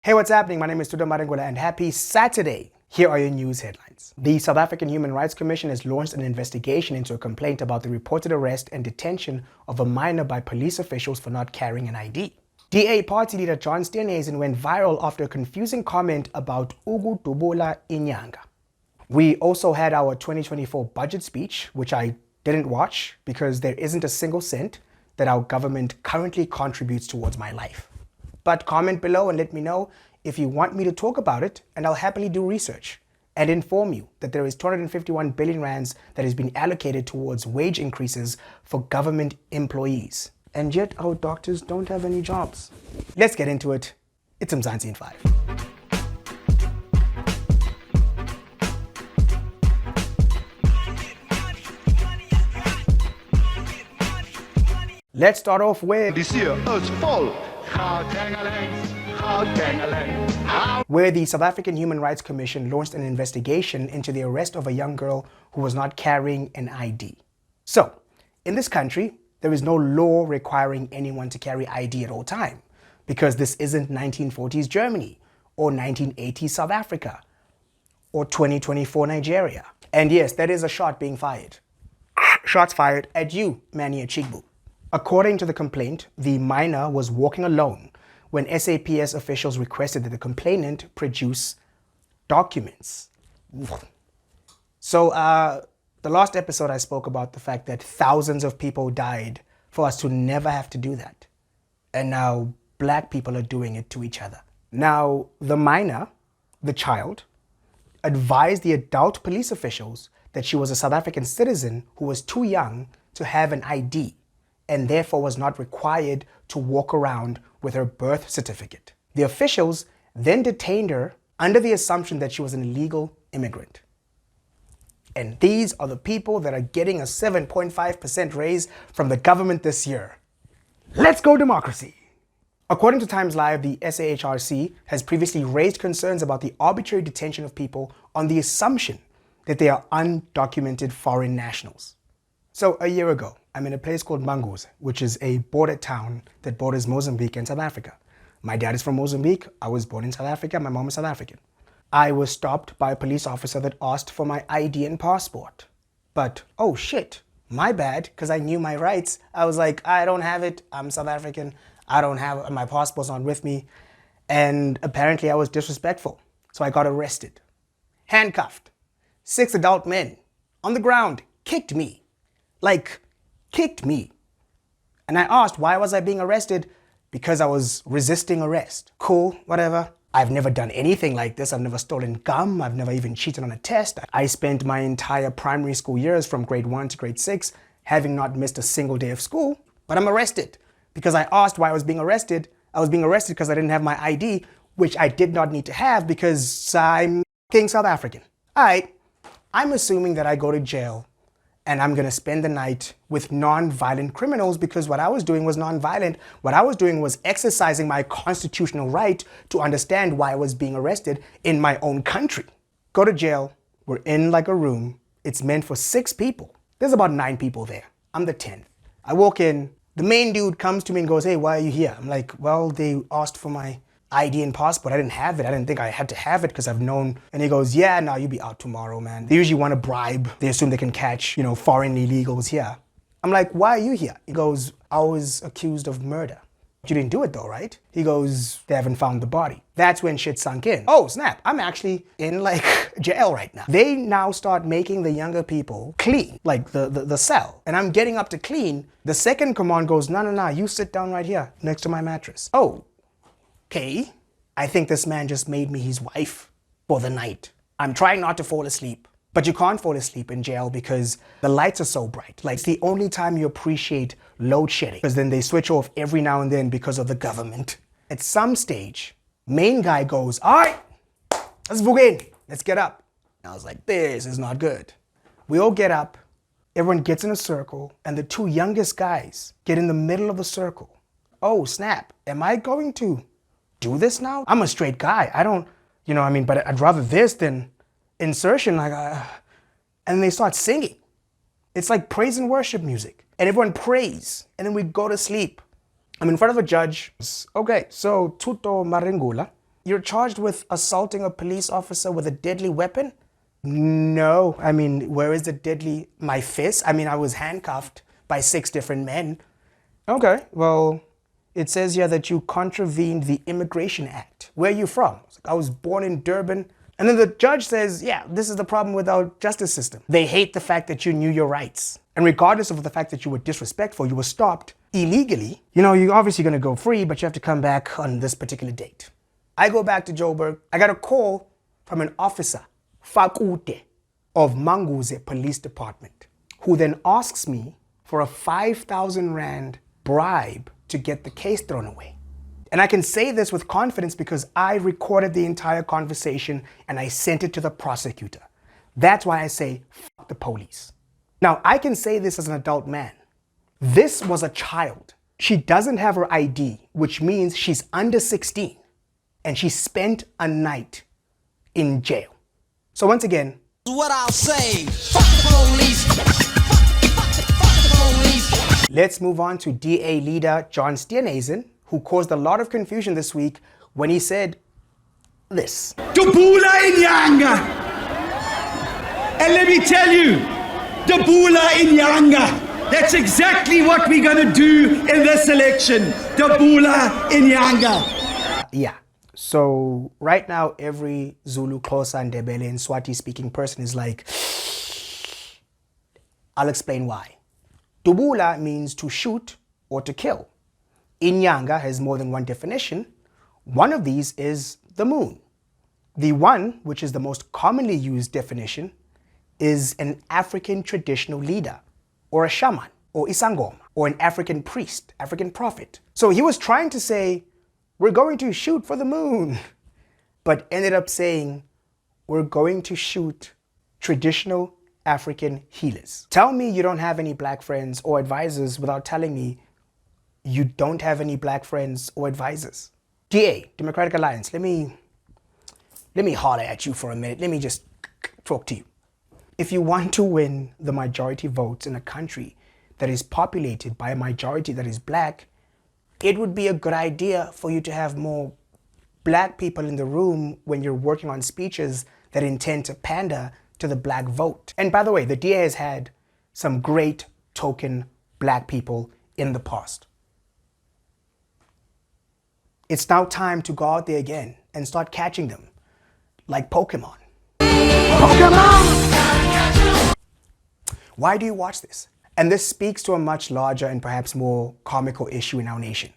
Hey, what's happening? My name is ukuDubula and happy Saturday. Here are your news headlines. The South African Human Rights Commission has launched an investigation into a complaint about the reported arrest and detention of a minor by police officials for not carrying an ID. DA party leader John Steenhuisen went viral after a confusing comment about ukuDubula Inyanga. We also had our 2024 budget speech, which I didn't watch because there isn't a single cent that our government currently contributes towards my life. But comment below and let me know if you want me to talk about it, and I'll happily do research and inform you that there is 251 billion rands that has been allocated towards wage increases for government employees. And yet our doctors don't have any jobs. Let's get into it. It's Mzansi in 5. Let's start off with this year, it's fall. Where the South African Human Rights Commission launched an investigation into the arrest of a young girl who was not carrying an ID. So, in this country, there is no law requiring anyone to carry ID at all time, because this isn't 1940s Germany, or 1980s South Africa, or 2024 Nigeria. And yes, that is a shot being fired. Shots fired at you, Manny Chigbu. According to the complaint, the minor was walking alone when SAPS officials requested that the complainant produce documents. So the last episode I spoke about the fact that thousands of people died for us to never have to do that. And now black people are doing it to each other. Now the minor, the child, advised the adult police officials that she was a South African citizen who was too young to have an ID, and therefore was not required to walk around with her birth certificate. The officials then detained her under the assumption that she was an illegal immigrant. And these are the people that are getting a 7.5% raise from the government this year. Let's go democracy! According to Times Live, the SAHRC has previously raised concerns about the arbitrary detention of people on the assumption that they are undocumented foreign nationals. So a year ago, I'm in a place called Mangoze, which is a border town that borders Mozambique and South Africa. My dad is from Mozambique. I was born in South Africa. My mom is South African. I was stopped by a police officer that asked for my ID and passport. But, oh shit, my bad, because I knew my rights. I was like, I don't have it. I'm South African. I don't have it. My passport's not with me. And apparently I was disrespectful. So I got arrested, handcuffed. 6 adult men on the ground kicked me. Kicked me. And I asked, why was I being arrested? Because I was resisting arrest. Cool, whatever. I've never done anything like this. I've never stolen gum. I've never even cheated on a test. I spent my entire primary school years from grade 1 to grade 6 having not missed a single day of school. But I'm arrested because I asked why I was being arrested. I was being arrested because I didn't have my ID, which I did not need to have because I'm King South African. All right, I'm assuming that I go to jail and I'm gonna spend the night with non-violent criminals because what I was doing was non-violent. What I was doing was exercising my constitutional right to understand why I was being arrested in my own country. Go to jail, we're in like a room. It's meant for 6 people. There's about 9 people there. I'm the 10th. I walk in, the main dude comes to me and goes, hey, why are you here? I'm like, well, they asked for my ID and passport. I didn't have it. I didn't think I had to have it because I've known. And he goes, yeah, no, you'll be out tomorrow, man. They usually want to bribe. They assume they can catch, foreign illegals here. I'm like, why are you here? He goes, I was accused of murder. You didn't do it though, right? He goes, they haven't found the body. That's when shit sunk in. Oh, snap. I'm actually in jail right now. They now start making the younger people clean, the cell. And I'm getting up to clean. The second command goes, no, you sit down right here next to my mattress. Oh. Okay, I think this man just made me his wife for the night. I'm trying not to fall asleep, but you can't fall asleep in jail because the lights are so bright. It's the only time you appreciate load shedding because then they switch off every now and then because of the government. At some stage, main guy goes, all right, let's begin. Let's get up. And I was like, this is not good. We all get up, everyone gets in a circle, and the 2 youngest guys get in the middle of the circle. Oh, snap, am I going to do this now? I'm a straight guy. I don't, but I'd rather this than insertion. And they start singing. It's like praise and worship music. And everyone prays. And then we go to sleep. I'm in front of a judge. Okay, so Tuto Marengula, You're charged with assaulting a police officer with a deadly weapon? No. I mean, where is the deadly? My fist? I mean, I was handcuffed by 6 different men. Okay, well, it says here that you contravened the Immigration Act. Where are you from? I was born in Durban. And then the judge says, yeah, this is the problem with our justice system. They hate the fact that you knew your rights. And regardless of the fact that you were disrespectful, you were stopped illegally. You know, you're obviously going to go free, but you have to come back on this particular date. I go back to Joburg. I got a call from an officer, Fakute, of Manguze Police Department, who then asks me for a 5,000 Rand bribe to get the case thrown away. And I can say this with confidence because I recorded the entire conversation and I sent it to the prosecutor. That's why I say, fuck the police. Now, I can say this as an adult man. This was a child. She doesn't have her ID, which means she's under 16. And she spent a night in jail. So once again, what I'll say, fuck the police. Fuck the police. Let's move on to DA leader John Steenhuisen, who caused a lot of confusion this week when he said this. Dubula Inyanga. And let me tell you, Dubula Inyanga. That's exactly what we're going to do in this election. Dubula Inyanga. Yeah. So right now, every Zulu, Xhosa, Ndebele, and Swati speaking person is like, I'll explain why. Dubula means to shoot or to kill. Inyanga has more than one definition. One of these is the moon. The one, which is the most commonly used definition, is an African traditional leader, or a shaman, or isangoma, or an African priest, African prophet. So he was trying to say, we're going to shoot for the moon, but ended up saying, we're going to shoot traditional African healers. Tell me you don't have any black friends or advisors without telling me you don't have any black friends or advisors. DA, Democratic Alliance, let me holler at you for a minute. Let me just talk to you. If you want to win the majority votes in a country that is populated by a majority that is black, it would be a good idea for you to have more black people in the room when you're working on speeches that intend to pander to the black vote. And by the way, the DA has had some great token black people in the past. It's now time to go out there again and start catching them like Pokemon. Pokemon! Why do you watch this? And this speaks to a much larger and perhaps more comical issue in our nation,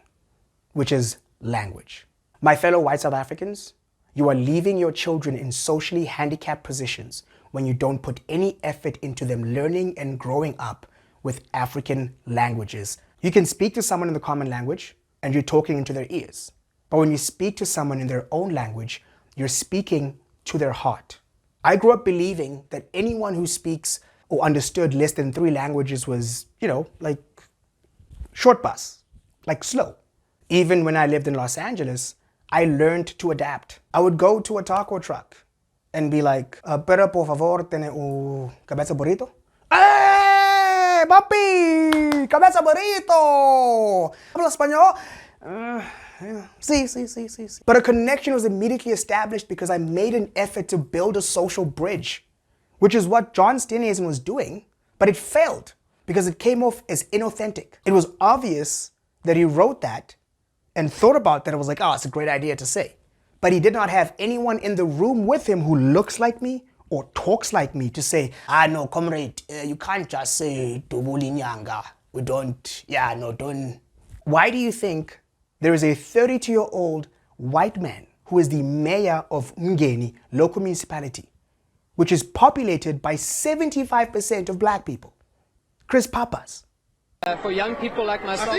which is language. My fellow white South Africans, you are leaving your children in socially handicapped positions when you don't put any effort into them learning and growing up with African languages. You can speak to someone in the common language and you're talking into their ears. But when you speak to someone in their own language, you're speaking to their heart. I grew up believing that anyone who speaks or understood less than 3 languages was, like short bus, like slow. Even when I lived in Los Angeles, I learned to adapt. I would go to a taco truck and be like, pero por favor, tiene un cabeza burrito? Hey, papi, cabeza burrito! Habla español? Sí. But a connection was immediately established because I made an effort to build a social bridge, which is what John Steenhuisen was doing, but it failed because it came off as inauthentic. It was obvious that he wrote that and thought about that. It was like, oh, it's a great idea to say. But he did not have anyone in the room with him who looks like me or talks like me to say, no, comrade, you can't just say Dubula Inyanga. We don't. Why do you think there is a 32-year-old white man who is the mayor of Ngeni local municipality, which is populated by 75% of black people? Chris Papas. For young people like myself. For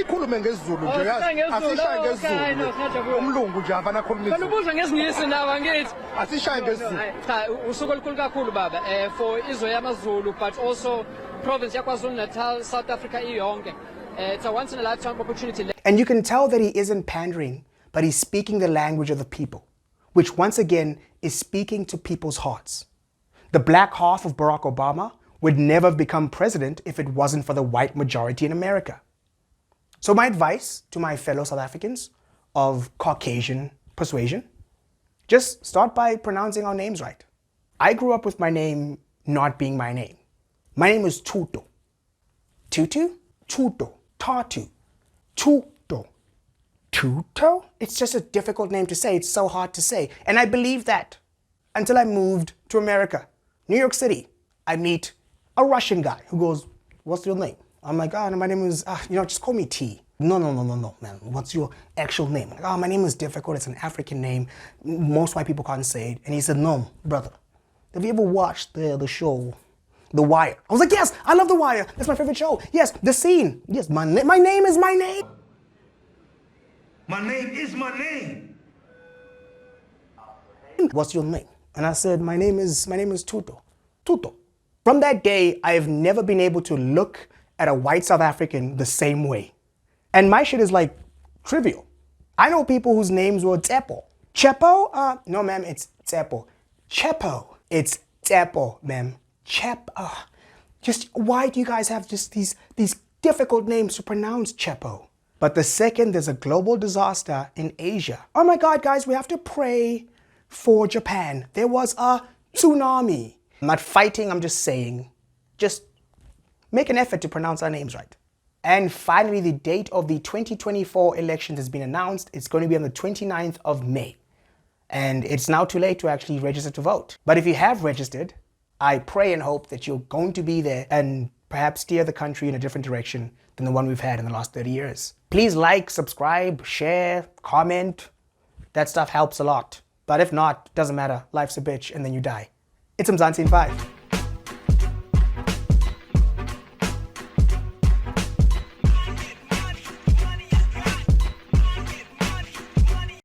Israel, but also province yaKwaZulu-Natal, South Africa iyonke. It's a once in a lifetime opportunity. And you can tell that he isn't pandering, but he's speaking the language of the people, which once again is speaking to people's hearts. The black half of Barack Obama would never have become president if it wasn't for the white majority in America. So my advice to my fellow South Africans of Caucasian persuasion Just start by pronouncing our names right. I grew up with my name not being my name. My name is Tuto. Tutu? Tuto. Tatu. Tuto. Tuto? It's just a difficult name to say. It's so hard to say. And I believed that until I moved to America, New York City. I meet a Russian guy who goes, "What's your name?" I'm like, "Oh, no, my name is, just call me T." No, man. What's your actual name? I'm like, "Oh, my name is difficult. It's an African name. Most white people can't say it." And he said, "No, brother. Have you ever watched the show, The Wire?" I was like, "Yes, I love The Wire. That's my favorite show. Yes, The Scene. Yes, my name is my name." My name is my name. "What's your name?" And I said, my name is Tuto. Tuto. From that day, I have never been able to look at a white South African the same way. And my shit is like trivial. I know people whose names were Tsepo. Chepo? No, ma'am, it's Tsepo. Chepo. It's Tsepo, ma'am. Just why do you guys have just these difficult names to pronounce, Chepo? But the second there's a global disaster in Asia, oh my God, guys, we have to pray for Japan. There was a tsunami. I'm not fighting, I'm just saying, just make an effort to pronounce our names right. And finally, the date of the 2024 elections has been announced. It's going to be on the 29th of May. And it's now too late to actually register to vote. But if you have registered, I pray and hope that you're going to be there and perhaps steer the country in a different direction than the one we've had in the last 30 years. Please like, subscribe, share, comment. That stuff helps a lot. But if not, doesn't matter. Life's a bitch and then you die. It's Mzansi in 5.